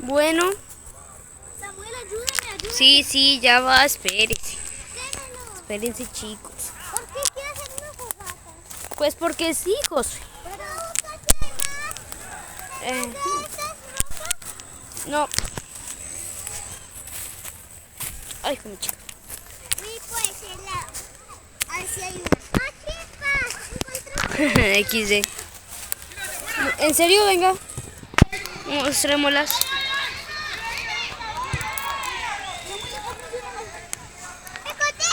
Bueno. Samuel, ayúdame. Sí, ya va, espérese. Démelo. Espérense, chicos. ¿Por qué quieres hacer una fogata? Pues porque sí, José. Pero, Eh, no. Ay, como chica. sí, pues, el lado. A ver si hay uno. ¡Ah, chispas! Encontré. XD. ¿En serio? Venga. Mostrémoslas. ¡Escote!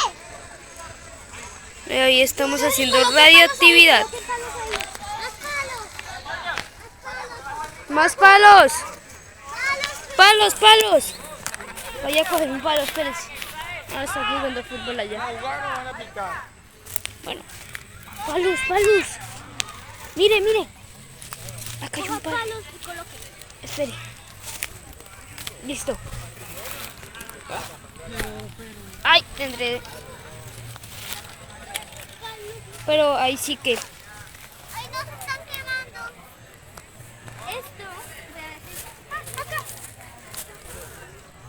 Hoy estamos haciendo radioactividad. ¡Más palos! ¡Más palos! ¡Palos! ¡Palos! Voy a coger un palo, espérense. Ah, está jugando fútbol allá. Bueno. ¡Palos! Mire. Acá hay un palo. Palos y coloque. Espere. Listo. ¡Ay! Te enredé. Pero ahí sí que... ¡Ay, no se están quemando! Esto, acá.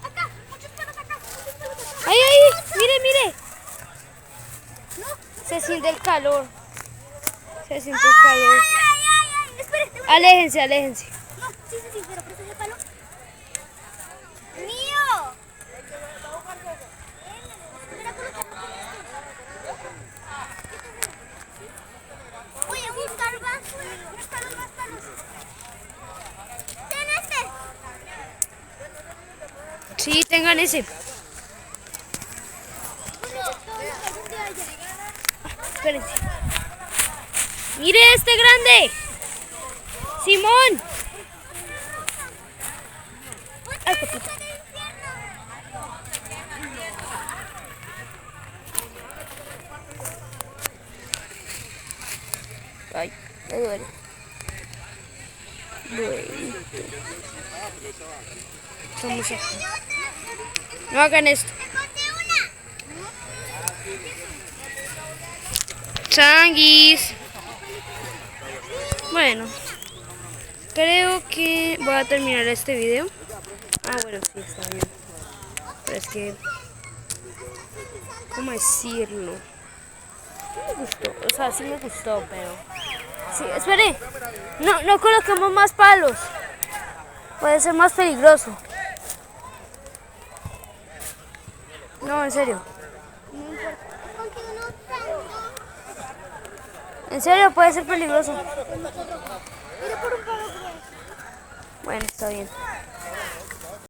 Acá, muchos palos acá. ¡Ay! ¡Mire! Se siente el calor. ¡Ay! Espere. Aléjense. No, sí, pero ¿presta ese palo? ¡Mío! Mira, coloca. Voy a buscar más palos. ¡Ten este! Sí, tengan ese. Espérense. ¡Mire este grande! ¡Simón! ¡Ay, copito! Ay, me duele. Bueno. Vamos a... No hagan esto. Changuis. Bueno, creo que voy a terminar este video. Ah, bueno, sí, está bien. Pero es que... ¿Cómo decirlo? No me gustó. O sea, sí me gustó, pero... Sí, espere. No coloquemos más palos. Puede ser más peligroso. No, en serio. En serio, puede ser peligroso. Bueno, está bien.